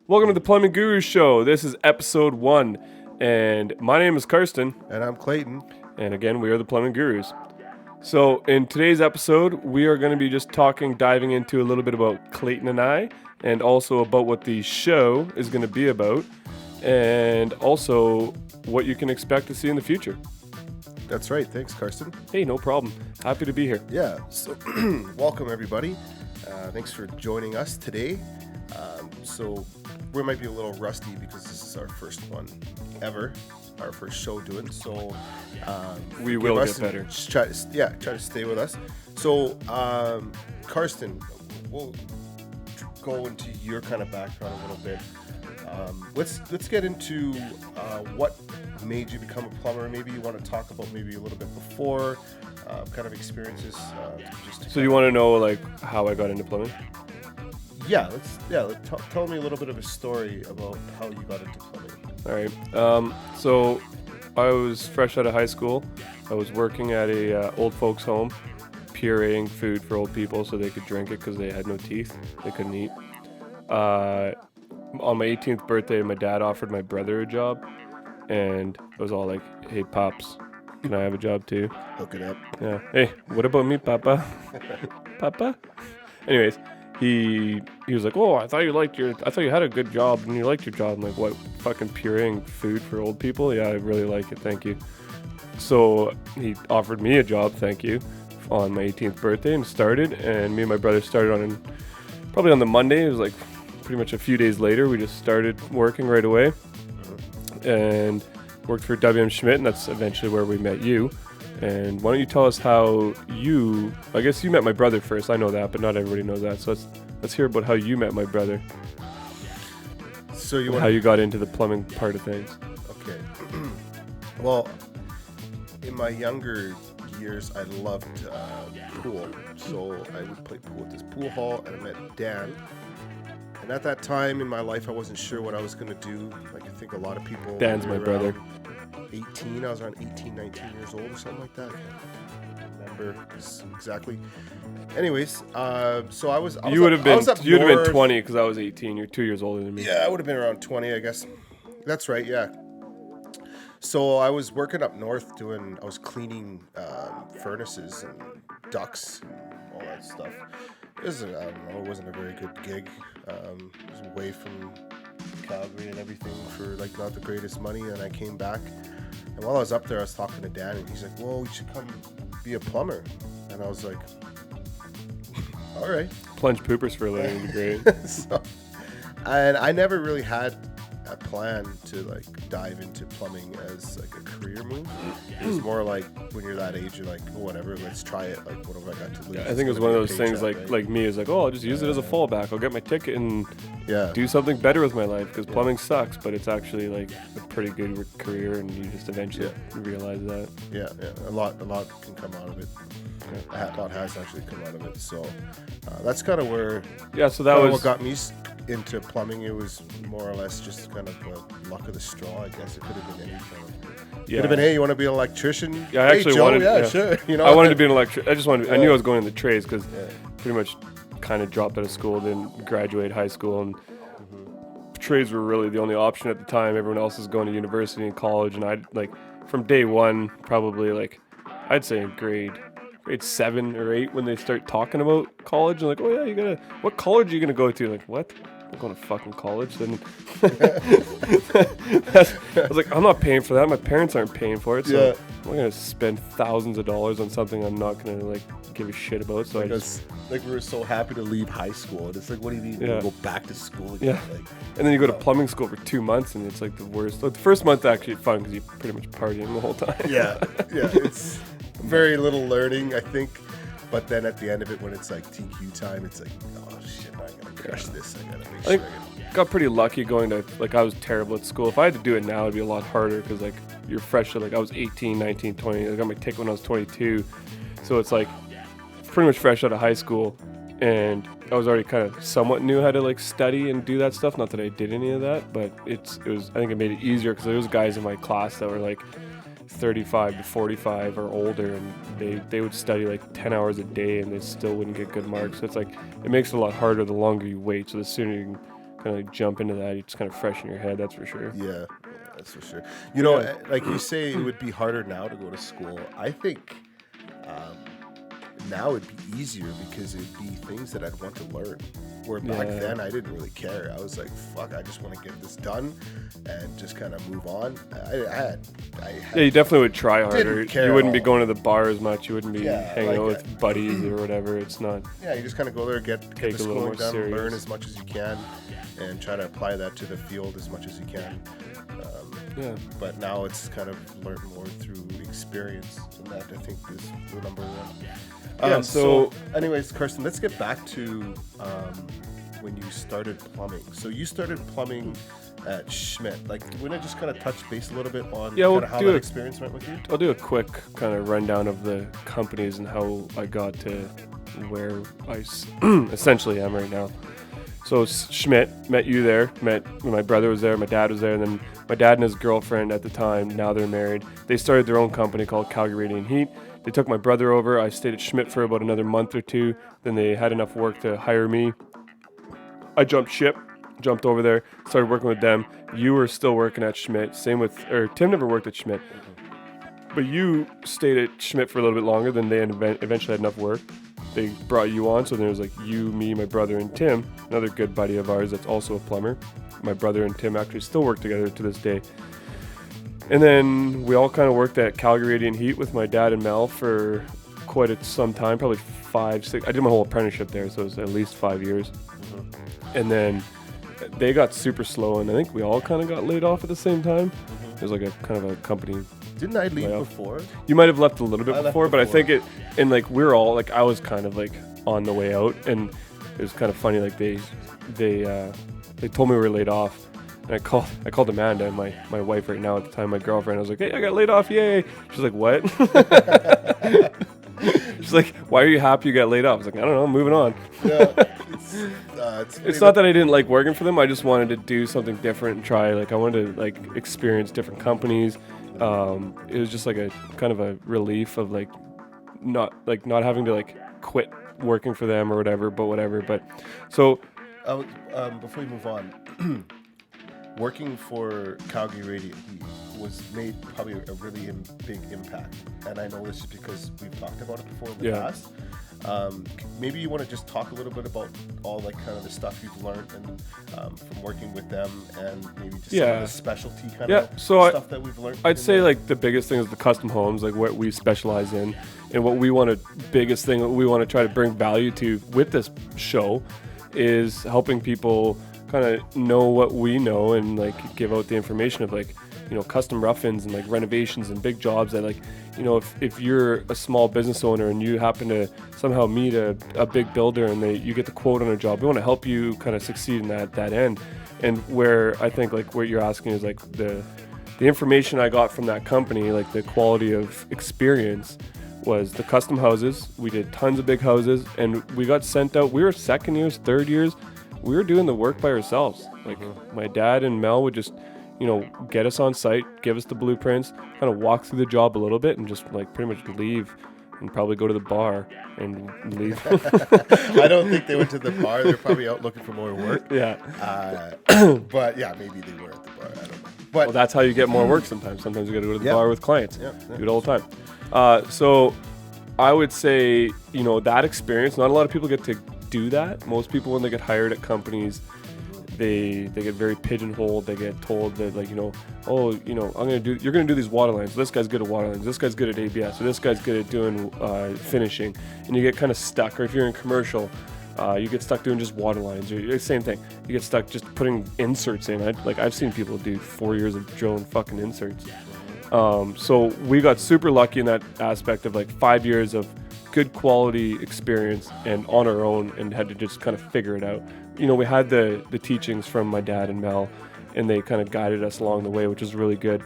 Welcome to the Plumbing Guru Show. This is episode 1, and my name is Karsten, And I'm Clayton. and again, we are the Plumbing Gurus. So, in today's episode, we are going to be just diving into a little bit about Clayton and I, and also about what the show is going to be about, and also what you can expect to see in the future. That's right. Thanks, Karsten. Hey, no problem. Happy to be here. Yeah. So, welcome everybody. Thanks for joining us today. So, we might be a little rusty because this is our first one ever, our first show doing. So, We will get better. Just try to stay with us. So, Karsten, we'll go into your kind of background a little bit. Let's get into what made you become a plumber. Maybe you want to talk about maybe a little bit before, kind of experiences. So, you want to know like how I got into plumbing? Tell me a little bit of a story about how you got into plumbing. All right. So I was fresh out of high school. I was working at a old folks home, pureeing food for old people so they could drink it because they had no teeth. They couldn't eat. On my 18th birthday, my dad offered my brother a job, and I was all like, "Hey, pops, can I have a job too?" Hook it up. Yeah. Hey, what about me, Papa? Papa? Anyways, he was like, "Oh, I thought you had a good job and you liked your job." I'm like, "What? Fucking pureeing food for old people? Yeah, I really like it. Thank you." So he offered me a job, thank you, on my 18th birthday and started. And me and my brother started probably on the Monday. It was like pretty much a few days later. We just started working right away and worked for W.M. Schmidt, and that's eventually where we met you. And why don't you tell us how I guess you met my brother first. I know that, but not everybody knows that. So let's hear about how you met my brother. So How you got into the plumbing part of things. Okay. Well, in my younger years, I loved pool. So I would play pool at this pool hall, and I met Dan. And at that time in my life, I wasn't sure what I was going to do. Like, I think a lot of people... Dan's my brother. 18, I was around 18, 19 years old or something like that. I can't remember exactly. Anyways, so I was You would have been 20 because I was 18. You're 2 years older than me. Yeah, I would have been around 20, I guess. That's right, yeah. So I was working up north I was cleaning furnaces and ducts and all that stuff. I don't know, it wasn't a very good gig. It was away from Calgary and everything for like not the greatest money. And I came back, and while I was up there, I was talking to Dan, and he's like, "Well, you should come be a plumber." And I was like, "All right." Plunge poopers for a living would be great. And I never really had a plan to like dive into plumbing as like a career move. It was more like when you're that age, you're like, well, whatever, let's try it. Like, what have I got to lose? I think it was one of those things like me is like, oh, I'll just use it as a fallback. I'll get my ticket and do something better with my life because plumbing sucks, but it's actually like a pretty good career, and you just eventually realize that. Yeah, a lot can come out of it. A lot has actually come out of it. So that's kind of where So that was what got me into plumbing. It was more or less just kind of luck of the straw, I guess. It could have been any kind of. Could have been, hey, you want to be an electrician? Yeah, I actually wanted. Yeah, sure. You know, I wanted to be an electrician. I just wanted. I knew I was going into trades because pretty much kind of dropped out of school, didn't graduate high school, and trades were really the only option at the time. Everyone else was going to university and college, and I like from day one, probably like I'd say in grade 7 or 8 when they start talking about college, and like, oh yeah, what college are you gonna go to? Like, what? I'm going to fucking college. Then I was like, I'm not paying for that. My parents aren't paying for it, so I'm not gonna spend thousands of dollars on something I'm not gonna like give a shit about. So we were so happy to leave high school, and it's like, what do you mean go back to school again? Yeah. And then you go to plumbing school for 2 months, and it's like the worst. Like, the first month actually fun because you pretty much partying the whole time. Yeah, it's very little learning, I think. But then at the end of it, when it's like TQ time, it's like, oh shit, I gotta crush this. I gotta make sure. I got pretty lucky going to, like, I was terrible at school. If I had to do it now, it'd be a lot harder because, like, you're fresh. Like, I was 18, 19, 20. I got my ticket when I was 22. So it's like pretty much fresh out of high school. And I was already kind of somewhat knew how to, like, study and do that stuff. Not that I did any of that, but I think it made it easier because there was guys in my class that were, like, 35 to 45 or older, and they would study like 10 hours a day and they still wouldn't get good marks. So it's like it makes it a lot harder the longer you wait. So the sooner you can kind of jump into that, you just kind of freshen your head. That's for sure. Yeah, that's for sure. You know, like you say, it would be harder now to go to school. I think now it'd be easier because it'd be things that I'd want to learn. Where back then I didn't really care. I was like, fuck, I just want to get this done and just kind of move on. I had You definitely would try harder. You wouldn't be all. going to the bar as much. You wouldn't be hanging like out with buddies or whatever. It's not. Yeah, you just kind of go there, get Take the a little more schooling done, serious. learn as much as you can, and try to apply that to the field as much as you can. But now it's kind of learned more through experience, and that I think is the number one. So, anyways, Carson, let's get back to when you started plumbing. So you started plumbing at Schmidt. Like, would I just kind of touch base a little bit on kind of how that experience went with you? I'll do a quick kind of rundown of the companies and how I got to where I essentially am right now. So Schmidt, met you there, my brother was there, my dad was there, and then my dad and his girlfriend at the time, now they're married, they started their own company called Calgary Radiant Heat. They took my brother over. I stayed at Schmidt for about another month or two. Then they had enough work to hire me. I jumped over there, started working with them. You were still working at Schmidt. Same with, or Tim never worked at Schmidt. But you stayed at Schmidt for a little bit longer than they eventually had enough work. They brought you on, so there was like you, me, my brother, and Tim, another good buddy of ours that's also a plumber. My brother and Tim actually still work together to this day. And then we all kind of worked at Calgary Radiant Heat with my dad and Mel for quite some time, probably 5, 6. I did my whole apprenticeship there, so it was at least 5 years. And then they got super slow, and I think we all kind of got laid off at the same time. It was like a kind of a company. Didn't I leave before? You might have left a little bit before, but I think it, and like we were all like, I was kind of like on the way out, and it was kind of funny. Like they told me we were laid off, and I called Amanda, my wife right now at the time, my girlfriend. I was like, hey, I got laid off, yay! She's like, what? She's like, why are you happy you got laid off? I was like, I don't know, moving on. It's not that I didn't like working for them. I just wanted to do something different and try. Like I wanted to like experience different companies. It was just like a kind of a relief of like not having to like quit working for them or whatever. But so before we move on, working for Calgary Radiant Heat was made probably a really big impact, and I know this is because we've talked about it before in the past. Maybe you want to just talk a little bit about all like kind of the stuff you've learned and from working with them, and maybe just some of the specialty kind of stuff that we've learned. I'd say like the biggest thing is the custom homes, like what we specialize in, and what we want to biggest thing that we want to try to bring value to with this show is helping people kind of know what we know and like give out the information of like, you know, custom rough-ins and like renovations and big jobs that like, you know, if you're a small business owner and you happen to somehow meet a big builder and you get the quote on a job, we want to help you kind of succeed in that end. And where I think like what you're asking is like the information I got from that company, like the quality of experience was the custom houses. We did tons of big houses and we got sent out. We were second years, third years. We were doing the work by ourselves. Like my dad and Mel would just, you know, get us on site, give us the blueprints, kind of walk through the job a little bit and just like pretty much leave and probably go to the bar and leave. I don't think they went to the bar. They're probably out looking for more work. Yeah. But yeah, maybe they were at the bar. I don't know. But well, that's how you get more work sometimes. Sometimes you got to go to the bar with clients. Do it all the time. So I would say, you know, that experience, not a lot of people get to do that. Most people, when they get hired at companies, they get very pigeonholed. They get told that, like, you know, oh, you know, you're gonna do these water lines. This guy's good at water lines. This guy's good at ABS. Or this guy's good at doing finishing. And you get kind of stuck. Or if you're in commercial, you get stuck doing just water lines. Or same thing. You get stuck just putting inserts in. I've seen people do 4 years of drilling fucking inserts. So we got super lucky in that aspect of like 5 years of good quality experience and on our own, and had to just kind of figure it out. You know, we had the teachings from my dad and Mel, and they kind of guided us along the way, which was really good.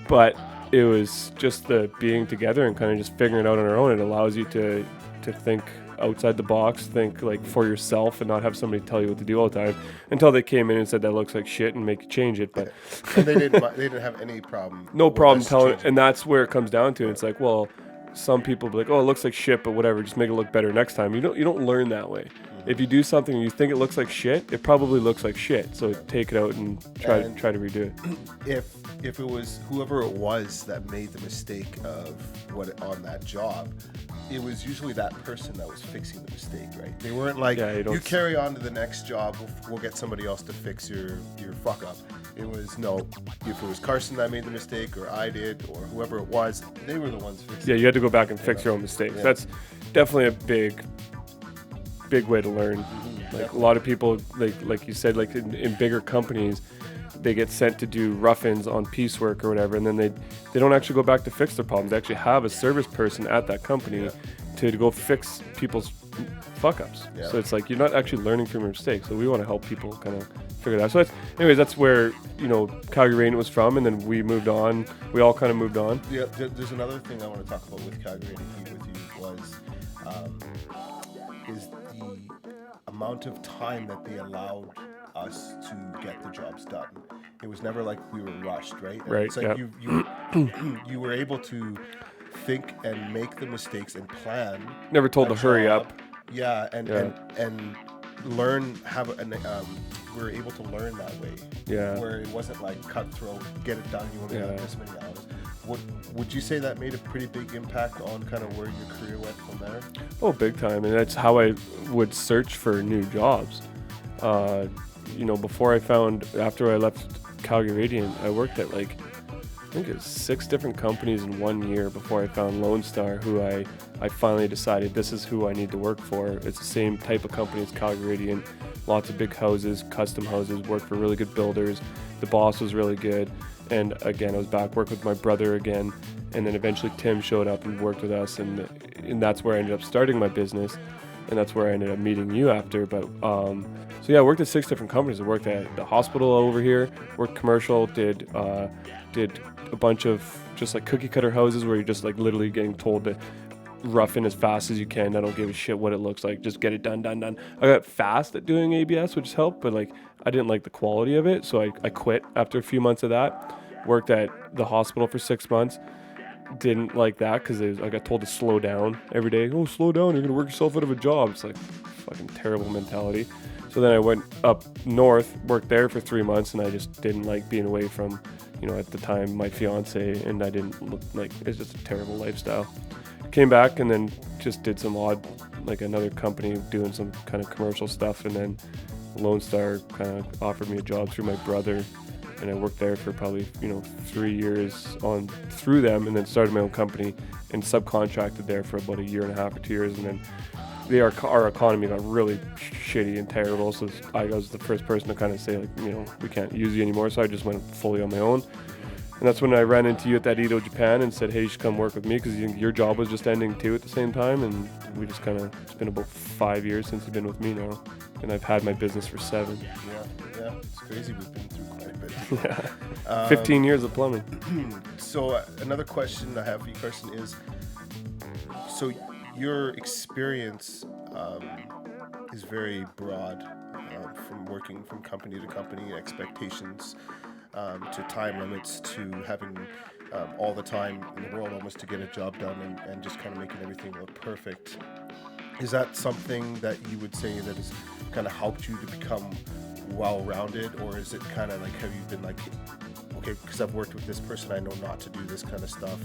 But it was just the being together and kind of just figuring it out on our own. It allows you to think outside the box, think like for yourself, and not have somebody tell you what to do all the time, until they came in and said that looks like shit and make you change it. But and they didn't have any problem. No problem telling, and that's where it comes down to. It's like, well, some people be like, oh, it looks like shit, but whatever, just make it look better next time. You don't learn that way. if you do something and you think it looks like shit, it probably looks like shit. So take it out and try to redo it. If it was whoever it was that made the mistake of what on that job, it was usually that person that was fixing the mistake, right? They weren't like, you carry on to the next job, we'll get somebody else to fix your fuck up. It was, no, if it was Carson that made the mistake, or I did, or whoever it was, they were the ones fixing it. Yeah, you had to go back and fix your own mistakes. Yeah. That's definitely a big way to learn. Like a lot of people, like you said, like in bigger companies, they get sent to do rough-ins on piecework or whatever, and then they don't actually go back to fix their problems. They actually have a service person at that company to go fix people's fuck-ups. Yeah. So it's like you're not actually learning from your mistakes. So we want to help people kind of figure that out. So that's where, Calgary Radiant was from, and then we moved on. We all kind of moved on. Yeah, there's another thing I want to talk about with Calgary Radiant with you was is the amount of time that they allowed us to get the jobs done. It was never like we were rushed, right? And right. It's like you were able to think and make the mistakes and plan. Never told to hurry up. Yeah, and learn we were able to learn that way. Yeah. Where it wasn't like cutthroat, get it done. You only have this many hours. Would you say that made a pretty big impact on kind of where your career went from there? Oh, big time. And that's how I would search for new jobs. After I left Calgary Radiant, I worked at I think it was 6 different companies in 1 year before I found Lone Star, who I finally decided this is who I need to work for. It's the same type of company as Calgary Radiant. Lots of big houses, custom houses, worked for really good builders. The boss was really good. And again, I was back working with my brother again. And then eventually Tim showed up and worked with us. And that's where I ended up starting my business. And that's where I ended up meeting you after. But I worked at 6 different companies. I worked at the hospital over here, worked commercial, did a bunch of just like cookie cutter houses where you're just like literally getting told to rough in as fast as you can. I don't give a shit what it looks like. Just get it done. I got fast at doing ABS, which helped, but I didn't like the quality of it. So I quit after a few months of that. Worked at the hospital for 6 months. Didn't like that because I got told to slow down every day. Oh, slow down. You're going to work yourself out of a job. It's like fucking terrible mentality. So then I went up north, worked there for 3 months, and I just didn't like being away from, at the time, my fiance, and I didn't look like, it's just a terrible lifestyle. Came back and then just did some odd, another company doing some kind of commercial stuff, and then Lone Star kind of offered me a job through my brother, and I worked there for probably, 3 years on through them, and then started my own company and subcontracted there for about 1.5 years or 2 years, and then our economy got really shitty and terrible, so I was the first person to kind of say, we can't use you anymore, so I just went fully on my own. And that's when I ran into you at that Edo Japan and said, hey, you should come work with me, because your job was just ending too at the same time, and we just it's been about 5 years since you've been with me now, and I've had my business for 7. Yeah, it's crazy. We've been through quite a bit. Yeah, 15 years of plumbing. So another question I have for you, Carson, is, so your experience is very broad, from working from company to company, expectations, to time limits, to having all the time in the world almost to get a job done, and just kind of making everything look perfect. Is that something that you would say that has kind of helped you to become well-rounded, or is it kind of have you been okay, because I've worked with this person, I know not to do this kind of stuff,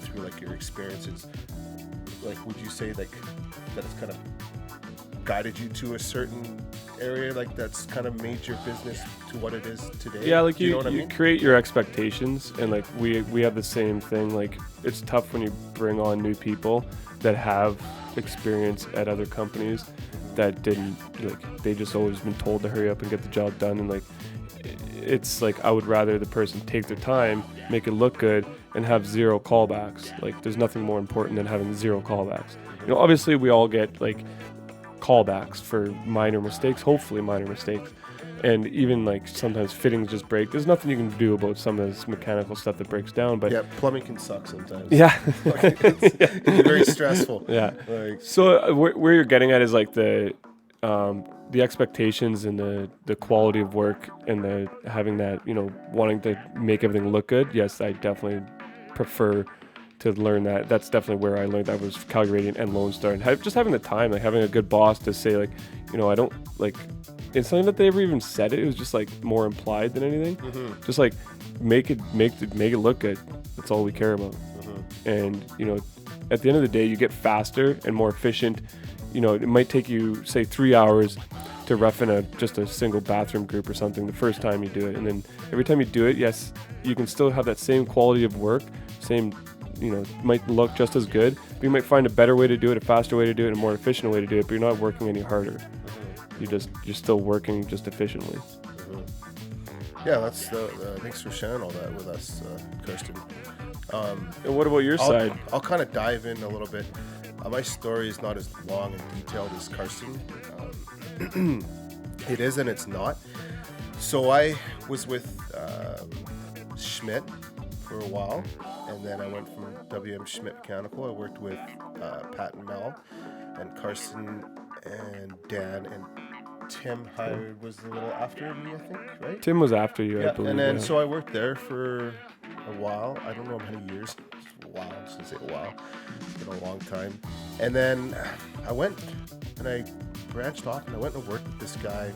through your experiences? Would you say that it's kind of guided you to a certain area that's kind of made your business to what it is today? Yeah, you know what I mean? Create your expectations, and we have the same thing. It's tough when you bring on new people that have experience at other companies that didn't, they just always been told to hurry up and get the job done, and it's I would rather the person take their time, make it look good, and have 0 callbacks. There's nothing more important than having 0 callbacks. Obviously we all get callbacks for minor mistakes, hopefully minor mistakes, and even sometimes fittings just break. There's nothing you can do about some of this mechanical stuff that breaks down, but plumbing can suck sometimes. Yeah. It's very stressful. Yeah. So where you're getting at is the expectations and the quality of work, and the having that, wanting to make everything look good. Yes, I definitely prefer to learn that. That's definitely where I learned that was Calgary Radiant and Lone Star, and just having the time, like having a good boss to say like, I don't like. It's something that they ever even said it. It was just like more implied than anything. Just like make it look good. That's all we care about. And at the end of the day, you get faster and more efficient. It might take you say 3 hours to rough in just a single bathroom group or something the first time you do it, and then every time you do it, yes, you can still have that same quality of work, same, might look just as good, but you might find a better way to do it, a faster way to do it, a more efficient way to do it, but you're not working any harder. You're still working just efficiently. Yeah, that's thanks for sharing all that with us, Kirsten. And what about your side? I'll kind of dive in a little bit. My story is not as long and detailed as Karsten. It is and it's not. So I was with Schmidt for a while, and then I went from WM Schmidt Mechanical. I worked with Pat and Mel, and Karsten and Dan, and Tim hired was a little after me, I think, right? Tim was after you, I believe. And then so I worked there for a while. I don't know how many years. Just a while. I was gonna say a while. It's been a long time. And then I went and I branched off and I went and worked with this guy.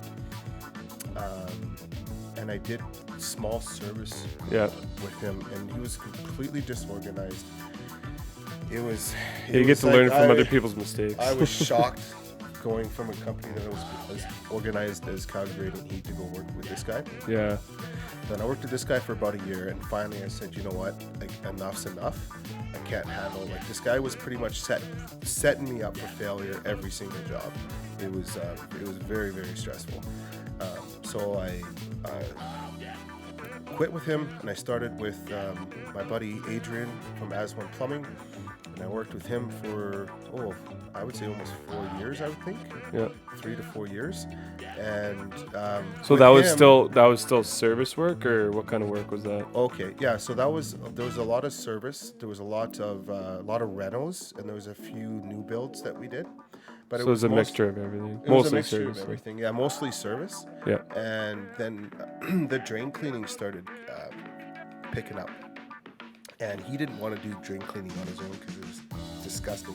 And I did small service with him, and he was completely disorganized. You get to learn from other people's mistakes. I was shocked going from a company that was as organized as Calgary Radiant Heat to go work with this guy. Yeah. Then I worked with this guy for about a year, and finally I said, you know what, like enough's enough. I can't handle, like, this guy was pretty much setting me up for failure every single job. It was very, very stressful. So I quit with him, and I started with my buddy Adrian from As One Plumbing, and I worked with him for I would say almost 4 years, I would think. Yeah. 3 to 4 years, and so that was still service work, or what kind of work was that? Okay, yeah. So there was a lot of service. There was a lot of renos, and there was a few new builds that we did. But it was a mixture of everything. It was a mixture of everything. Yeah, mostly service. Yeah. And then the drain cleaning started picking up. And he didn't want to do drain cleaning on his own because it was disgusting.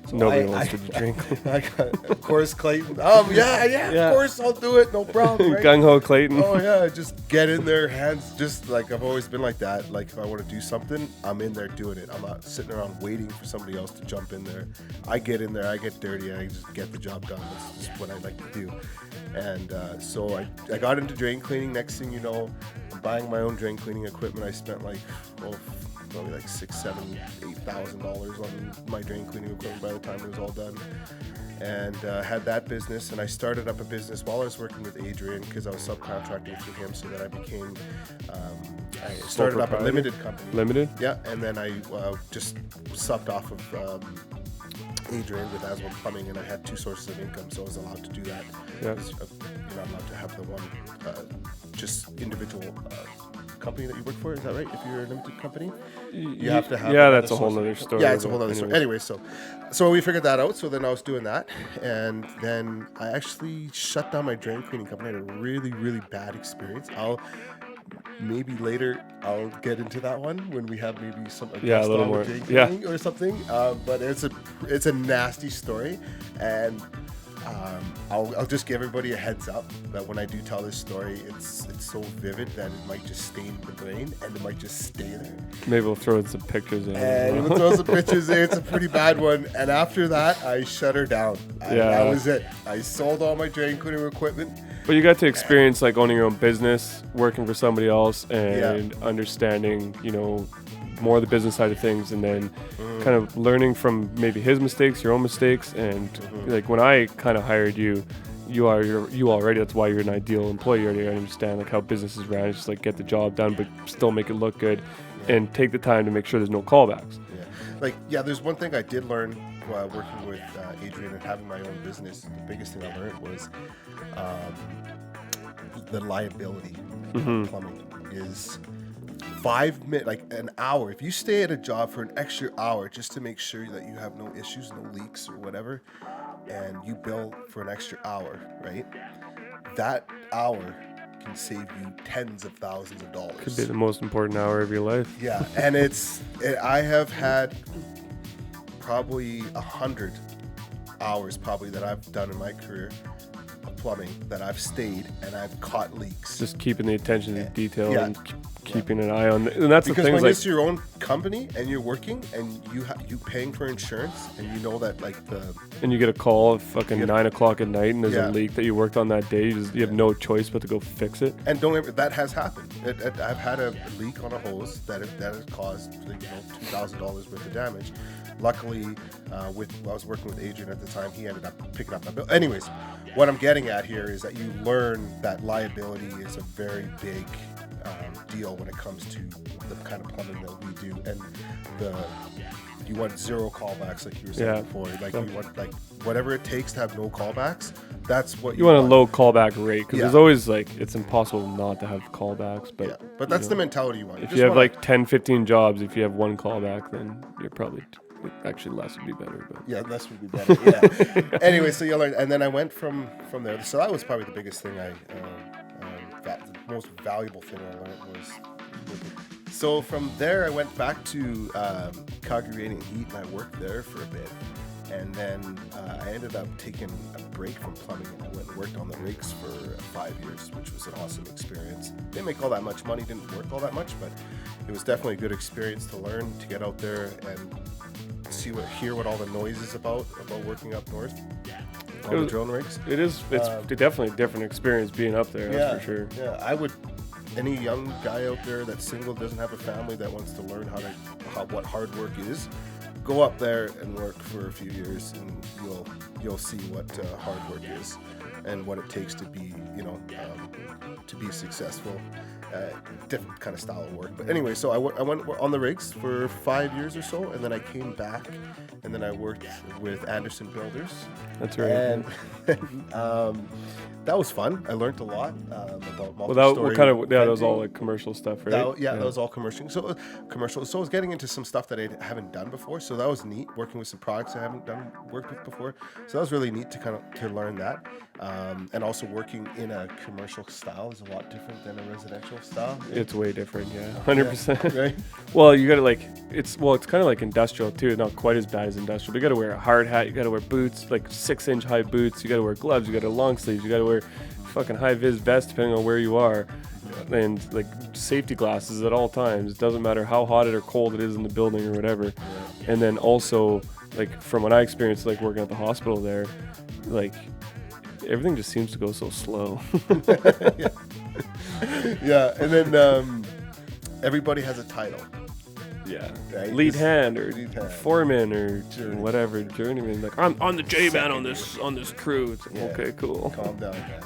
So Nobody wants to do drain cleaning. Of course, Clayton. Yeah, of course, I'll do it. No problem. Right? Gung ho, Clayton. Oh yeah, just get in there, hands. Just like I've always been like that. Like if I want to do something, I'm in there doing it. I'm not sitting around waiting for somebody else to jump in there. I get in there, I get dirty, and I just get the job done. That's just what I like to do. And so I got into drain cleaning. Next thing you know, I'm buying my own drain cleaning equipment. I spent probably like $6,000, $7,000, $8,000 on my drain cleaning equipment by the time it was all done, and had that business. And I started up a business while I was working with Adrian because I was subcontracting through him, so that I became I started up a limited company. Limited? Yeah, and then I just sucked off of Adrian with As One Plumbing, and I had 2 sources of income, so I was allowed to do that. Yeah. You're not allowed to have the one just individual company that you work for. Is that right? If you're a limited company, you have to have. Yeah, that's a whole other story. Yeah, it's a whole other story. Anyway, so we figured that out. So then I was doing that, and then I actually shut down my drain cleaning company. I had a really, really bad experience. Maybe later I'll get into that one when we have maybe some a little more drain cleaning or something. But it's a nasty story, and I'll just give everybody a heads up that when I do tell this story, it's so vivid that it might just stain the brain and it might just stay there. Maybe we'll throw some pictures in. And we'll throw some pictures in. It's a pretty bad one. And after that, I shut her down. That was it. I sold all my drain cleaning equipment. But you got to experience like owning your own business, working for somebody else, and understanding, more of the business side of things, and then kind of learning from maybe his mistakes, your own mistakes, and like when I kind of hired you, you already. That's why you're an ideal employee. You already understand like how businesses run. Just like get the job done, but still make it look good, and take the time to make sure there's no callbacks. There's one thing I did learn while working with Adrian and having my own business. The biggest thing I learned was the liability of plumbing is 5 minutes, like an hour. If you stay at a job for an extra hour just to make sure that you have no issues, no leaks or whatever, and you bill for an extra hour, right? That hour can save you tens of thousands of dollars. Could be the most important hour of your life. Yeah, and I have had probably 100 hours probably that I've done in my career of plumbing that I've stayed and I've caught leaks. Just keeping the attention to detail Yeah. and keeping an eye on it. And that's Because the thing. when Like, it's your own company and you're working and you paying for insurance and you know that like and you get a call at fucking 9 o'clock at night and there's Yeah. a leak that you worked on that day. You have no choice but to go fix it. and don't ever, that has happened. I've had a leak on a hose that has caused $2,000 worth of damage. Luckily, I was working with Adrian at the time. He ended up picking up my bill. Anyways, what I'm getting at here is that you learn that liability is a very big deal when it comes to the kind of plumbing that we do, and you want zero callbacks, like you were saying before. Like you want like whatever it takes to have no callbacks. That's what You want a low callback rate because Yeah. there's always like it's impossible not to have callbacks. But Yeah, but that's the mentality you want. if you have like 10, 15 jobs, if you have one callback, then you're probably actually less would be better. But yeah, less would be better. Yeah. Anyway, so you learn, and then I went from there. So that was probably the biggest thing the most valuable thing I learned was. So from there, I went back to Calgary Radiant Heat, and I worked there for a bit. And then I ended up taking a break from plumbing, and I went and worked on the rigs for 5 years, which was an awesome experience. Didn't make all that much money, didn't work all that much, but it was definitely a good experience to learn, to get out there and hear what all the noise is about working up north on the drone rigs. it's definitely a different experience being up there. That's for sure. Yeah, I would. Any young guy out there that's single, doesn't have a family, that wants to learn what hard work is, go up there and work for a few years, and you'll see what hard work is, and what it takes to be to be successful. Different kind of style of work, but anyway, so I went on the rigs for 5 years or so, and then I came back, and then I worked with Anderson Builders. That's right. And that was fun. I learned a lot about multi-story. That was all like commercial stuff, right? That was all commercial. So I was getting into some stuff that I haven't done before. So that was neat. Working with some products I haven't worked with before. So that was really neat to learn that. And also working in a commercial style is a lot different than a residential style. It's way different, 100%. Right? Well, you gotta it's kind of like industrial too. Not quite as bad as industrial. But you gotta wear a hard hat. You gotta wear boots, like 6-inch high boots. You gotta wear gloves. You gotta long sleeves. You gotta wear fucking high vis vest depending on where you are, and like safety glasses at all times. It doesn't matter how hot or cold it is in the building or whatever. Yeah. And then also, like from what I experienced, like working at the hospital there, like everything just seems to go so slow. Yeah, and then everybody has a title. Yeah, right? lead hand or lead hand. foreman or whatever, journeyman. Like I'm on the J-man on this crew. It's like, okay, cool. Calm down, man.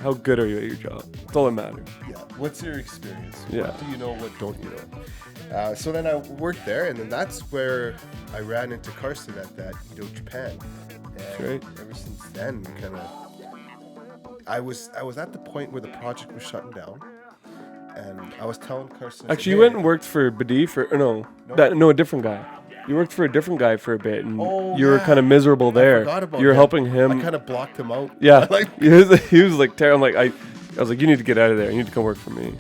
How good are you at your job? That's all that matters. Yeah. What's your experience? Yeah. What do you know? What don't you know? So then I worked there, and then that's where I ran into Carson at that Japan. And that's right. Ever since then, I was at the point where the project was shutting down. And I was telling Carson. Actually, you went and worked for Badi a different guy. You worked for a different guy for a bit, and you were kind of miserable there. I forgot about you were him. helping him. I kind of blocked him out. Yeah, he was like terrible. I was like, you need to get out of there. You need to come work for me.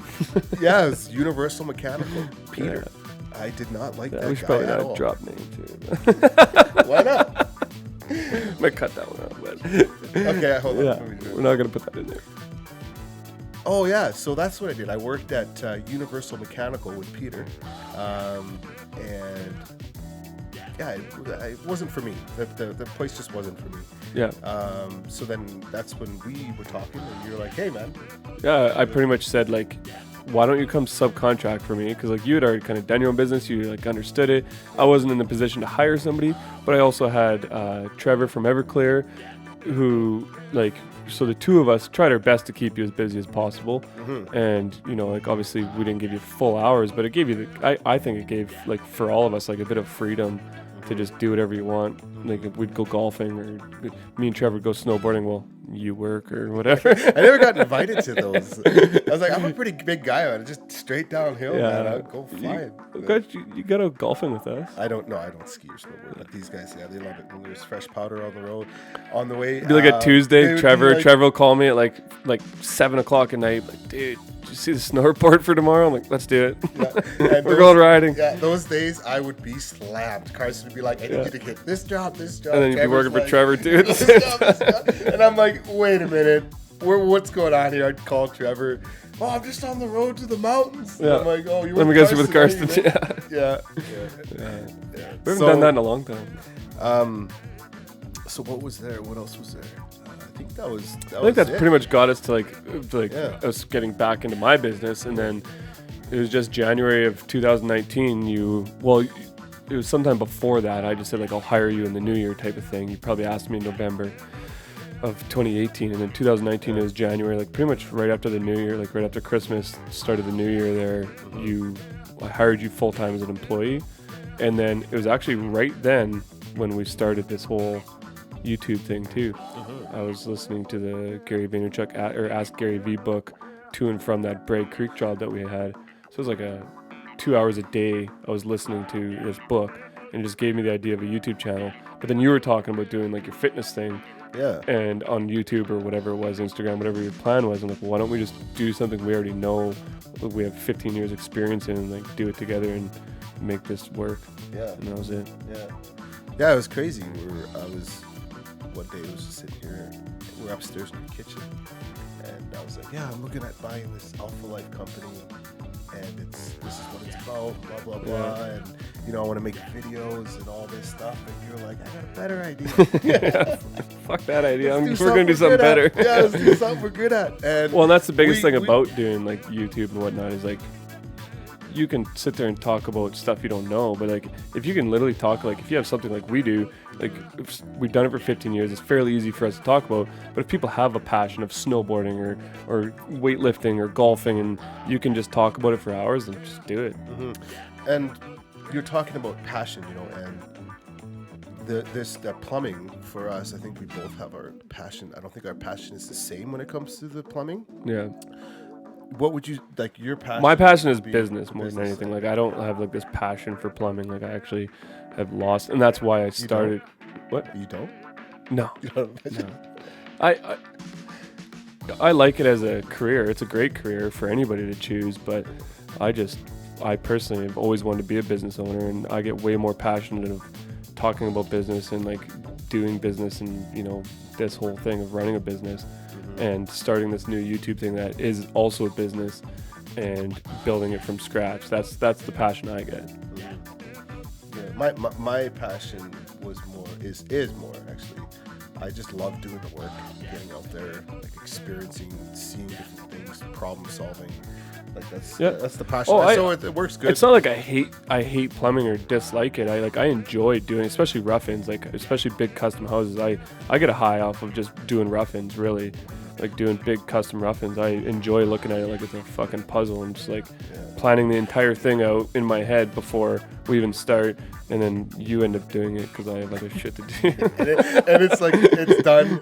Yeah, it was Universal Mechanical Peter. Yeah. I did not like that guy. We should probably at not all. drop name too. Why not? Might cut that one out, but okay, hold on. Yeah, we're not gonna put that in there. Oh yeah, so that's what I did. I worked at Universal Mechanical with Peter, and yeah, it wasn't for me. The place just wasn't for me. Yeah. So then that's when we were talking, and you were like, "Hey, man." Yeah, I pretty much said like, why don't you come subcontract for me? Because like you had already kind of done your own business, you like understood it. I wasn't in the position to hire somebody, but I also had Trevor from Everclear, who like. So the two of us tried our best to keep you as busy as possible, and like obviously we didn't give you full hours, but it gave you I think it gave like for all of us like a bit of freedom to just do whatever you want. Like we'd go golfing, or me and Trevor would go snowboarding. Well, you work or whatever. I never got invited to those. I was like, I'm a pretty big guy, man. Just straight downhill, man. I'll go flying. You got out golfing with us. I don't ski or snowboard, but these guys, yeah, they love it. When there's fresh powder on the road, on the way. Be like a Tuesday, Trevor like, will call me at like 7:00 at night. Like, dude, did you see the snow report for tomorrow? I'm like, let's do it. Yeah. We're going riding. Yeah, those days I would be slammed. Carson would be like, I need you to hit this job. And then you'd be working for Trevor too. This job. And I'm like, wait a minute. What's going on here? I'd call Trevor. Oh, I'm just on the road to the mountains. Yeah. I'm like, oh, you Let me guess you with Carson. Yeah. We haven't done that in a long time. So what was there? What else was there? I think that was. I think that's pretty much got us to like Yeah. us getting back into my business, and then it was just January of 2019. It was sometime before that. I just said like I'll hire you in the new year type of thing. You probably asked me in November of 2018, and then 2019 it was January, like pretty much right after the new year, like right after Christmas, started the new year there. I hired you full time as an employee, and then it was actually right then when we started this whole YouTube thing too. I was listening to the Gary Vaynerchuk or Ask Gary V book to and from that Bragg Creek job that we had. So it was like 2 hours a day I was listening to this book, and it just gave me the idea of a YouTube channel. But then you were talking about doing like your fitness thing. Yeah. And on YouTube or whatever it was, Instagram, whatever your plan was, I'm like, well, why don't we just do something we already know, we have 15 years experience in, and like do it together and make this work. Yeah. And that was it. Yeah, it was crazy. One day I was just sitting here, we're upstairs in the kitchen, and I was like, yeah, I'm looking at buying this Alpha Life company, and this is what it's about, blah, blah, blah, and, I want to make videos and all this stuff, and you're like, I got a better idea. Fuck that idea. We're going to do something better. Yeah, let's do something we're good at. And that's the biggest thing about doing like YouTube and whatnot is like, you can sit there and talk about stuff you don't know, but like if you can literally talk, like if you have something like we do, like if we've done it for 15 years, it's fairly easy for us to talk about. But if people have a passion of snowboarding or weightlifting or golfing, and you can just talk about it for hours, then just do it. And you're talking about passion, and the plumbing for us, I think we both have our passion. I don't think our passion is the same when it comes to the plumbing. Yeah. What would you like your passion? My passion is business more than anything. Like I don't have like this passion for plumbing. Like I actually have lost, and that's why I started. What? You don't? No. You don't? No. I like it as a career. It's a great career for anybody to choose, but I personally have always wanted to be a business owner, and I get way more passionate of talking about business and like doing business and this whole thing of running a business. And starting this new YouTube thing that is also a business and building it from scratch. That's the passion I get. Yeah, my passion is more actually. I just love doing the work, getting out there, like experiencing, seeing different things, problem solving. Like that's the passion. So it works good. It's not like I hate plumbing or dislike it. I enjoy doing, especially rough-ins, like especially big custom houses. I get a high off of just doing rough-ins, really. Like doing big custom rough-ins. I enjoy looking at it like it's a fucking puzzle and just like planning the entire thing out in my head before we even start, and then you end up doing it because I have other shit to do. and it's like it's done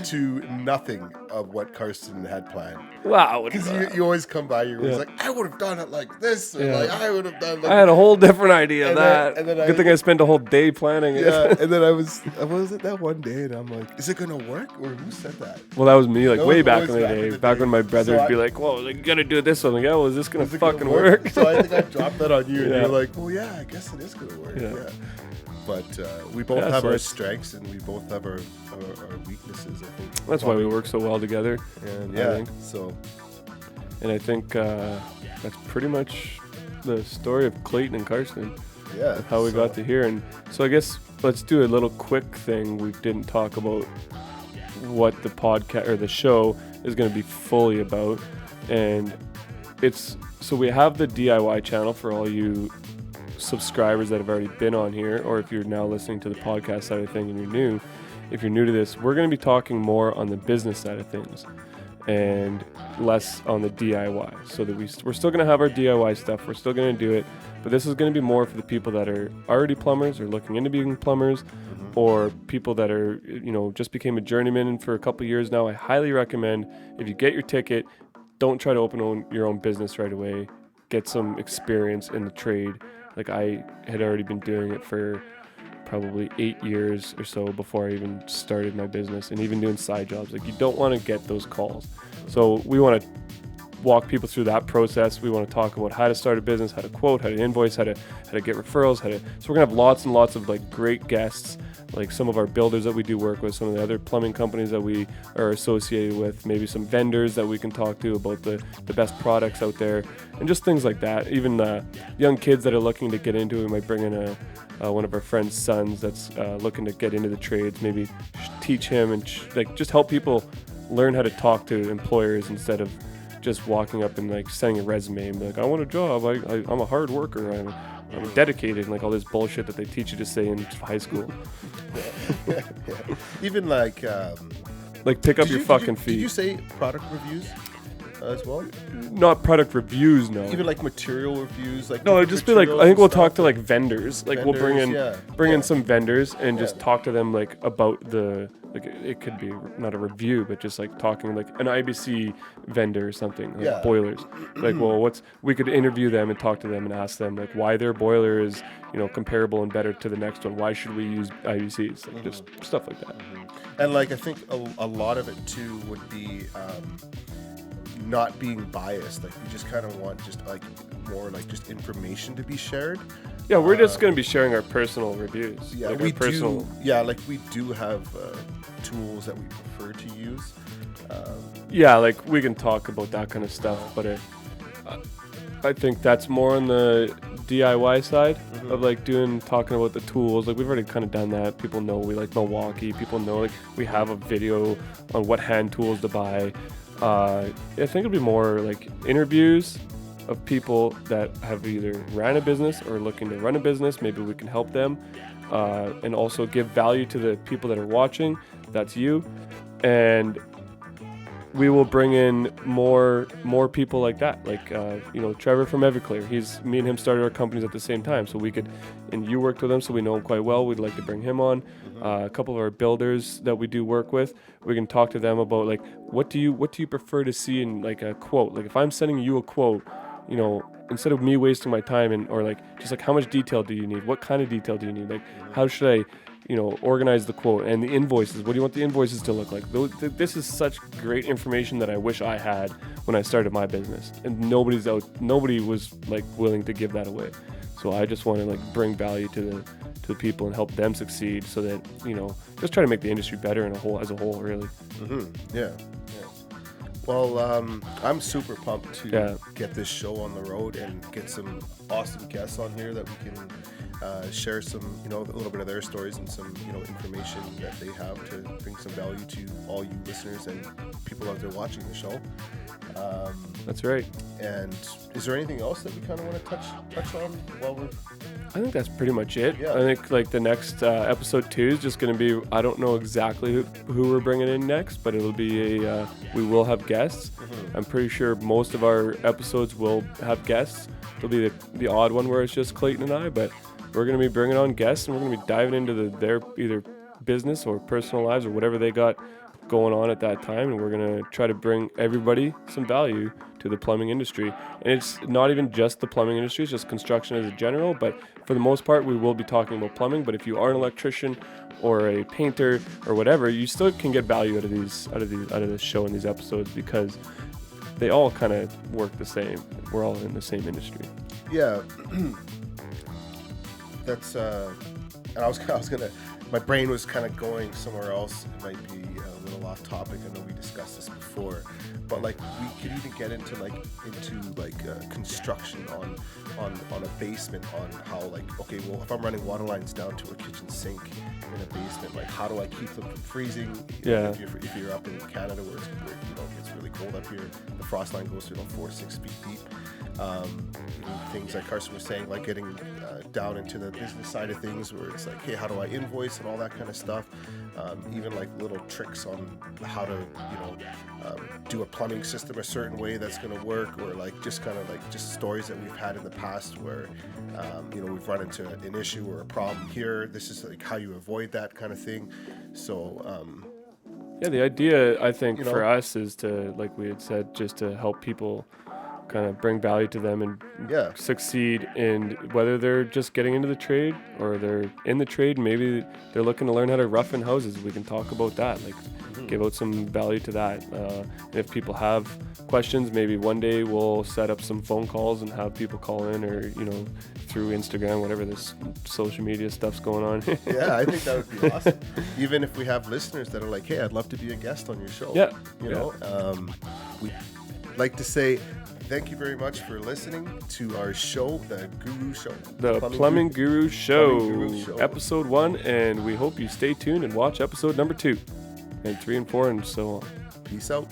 to nothing of what Karsten had planned. Wow. Because you always come by, you're always like, I would have done it like this, or like I would have done like I had a whole different idea of that. And then Good thing I spent a whole day planning it. Yeah, and then I was it that one day, and I'm like, is it gonna work? Or who said that? Well, that was me, like That way was back in always the back in day. the Back day. when my brother So would be like, whoa, like, you gotta do this one. Like, yeah, well, is this gonna Is it fucking gonna work? So I think I dropped that on you, and Yeah. you're like, well, yeah, I guess it is gonna work. Yeah. But we both have so our it's- strengths, and we both have our weaknesses, I think. That's why we work so well together. And I think. And I think that's pretty much the story of Clayton and Karsten, yeah, how we got to here. And so I guess let's do a little quick thing. We didn't talk about what the podcast or the show is going to be fully about. And so we have the DIY channel for all you subscribers that have already been on here, or if you're now listening to the podcast side of thing and you're new. If you're new to this, we're going to be talking more on the business side of things and less on the DIY, so that we're still going to have our DIY stuff. We're still going to do it, But this is going to be more for the people that are already plumbers or looking into being plumbers, or people that are, just became a journeyman for a couple of years now. I highly recommend, if you get your ticket, don't try to open your own business right away. Get some experience in the trade. Like, I had already been doing it for probably 8 years or so before I even started my business, and even doing side jobs. Like, you don't want to get those calls. So we want to walk people through that process. We want to talk about how to start a business, how to quote, how to invoice, how to get referrals, so we're gonna have lots and lots of like great guests, like some of our builders that we do work with, some of the other plumbing companies that we are associated with, maybe some vendors that we can talk to about the best products out there, and just things like that. Even young kids that are looking to get into it. We might bring in one of our friends' sons that's looking to get into the trades, maybe teach him and just help people learn how to talk to employers instead of just walking up and like sending a resume and be like, I want a job, I'm a hard worker, I'm dedicated, and like all this bullshit that they teach you to say in high school. Yeah. Even like pick up your fucking feet. Did you say product reviews as well? Not product reviews, no. Even like material reviews, like no, it'd just be like, I think we'll talk to like vendors. Like, we'll bring in some vendors and just talk to them like about it could be not a review, but just like talking like an IBC vendor or something, like boilers. Like, well, we could interview them and talk to them and ask them like why their boiler is, comparable and better to the next one. Why should we use IBCs? Like, just stuff like that. And like, I think a lot of it too would be not being biased. Like, we just kind of want just like more like just information to be shared. Yeah, we're just going to be sharing our personal reviews. Yeah, like we do. Yeah, like we do have tools that we prefer to use. Yeah, like we can talk about that kind of stuff, but I think that's more on the DIY side of like talking about the tools. Like, we've already kind of done that. People know we like Milwaukee. People know like we have a video on what hand tools to buy. I think it'll be more like interviews of people that have either ran a business or looking to run a business. Maybe we can help them, and also give value to the people that are watching. That's you. And we will bring in more people like that. Like, Trevor from Everclear. Me and him started our companies at the same time. So and you worked with him, so we know him quite well. We'd like to bring him on. A couple of our builders that we do work with, we can talk to them about like, what do you prefer to see in like a quote? Like, if I'm sending you a quote, instead of me wasting my time or like, just like, how much detail do you need? What kind of detail do you need? Like, how should I, organize the quote and the invoices? What do you want the invoices to look like? This is such great information that I wish I had when I started my business, and nobody was like willing to give that away. So I just want to like bring value to the people and help them succeed, so that just try to make the industry better as a whole, really. Yeah. Well, I'm super pumped to get this show on the road and get some awesome guests on here that we can share some, a little bit of their stories and some, information that they have to bring some value to all you listeners and people out there watching the show. That's right. And is there anything else that we kind of want to touch on while we're... I think that's pretty much it. Yeah. I think like the next episode 2 is just going to be, I don't know exactly who we're bringing in next, but it'll be we will have guests. I'm pretty sure most of our episodes will have guests. It'll be the odd one where it's just Clayton and I, but we're going to be bringing on guests, and we're going to be diving into their either business or personal lives or whatever they got going on at that time, and we're going to try to bring everybody some value to the plumbing industry. And it's not even just the plumbing industry, it's just construction as a general, but for the most part we will be talking about plumbing. But if you are an electrician or a painter or whatever, you still can get value out of this show and these episodes, because they all kind of work the same. We're all in the same industry. Yeah. That's and I was gonna, my brain was kind of going somewhere else. It might be a little off topic. I know we discussed this before, but like, we could even get into construction on a basement, on how, like, okay, well, if I'm running water lines down to a kitchen sink in a basement, like, how do I keep them from freezing? If you're up in Canada where it's really cold up here, the frost line goes to 4-6 feet deep. Things like Carson was saying, like getting down into the business side of things, where it's like, hey, how do I invoice and all that kind of stuff. Even like little tricks on how to, do a plumbing system a certain way that's going to work, or like just kind of like just stories that we've had in the past where, we've run into an issue or a problem here. This is like how you avoid that kind of thing. So, Yeah, the idea, I think, for us is to, like we had said, just to help people kind of bring value to them and succeed in whether they're just getting into the trade or they're in the trade. Maybe they're looking to learn how to roughen houses. We can talk about that, like give out some value to that. If people have questions, maybe one day we'll set up some phone calls and have people call in, or through Instagram, whatever this social media stuff's going on. Yeah, I think that would be awesome. Even if we have listeners that are like, hey, I'd love to be a guest on your show. We'd like to say thank you very much for listening to our show, The Guru Show. The Plumbing Guru Show, episode 1, and we hope you stay tuned and watch episode number 2, and 3 and 4, and so on. Peace out.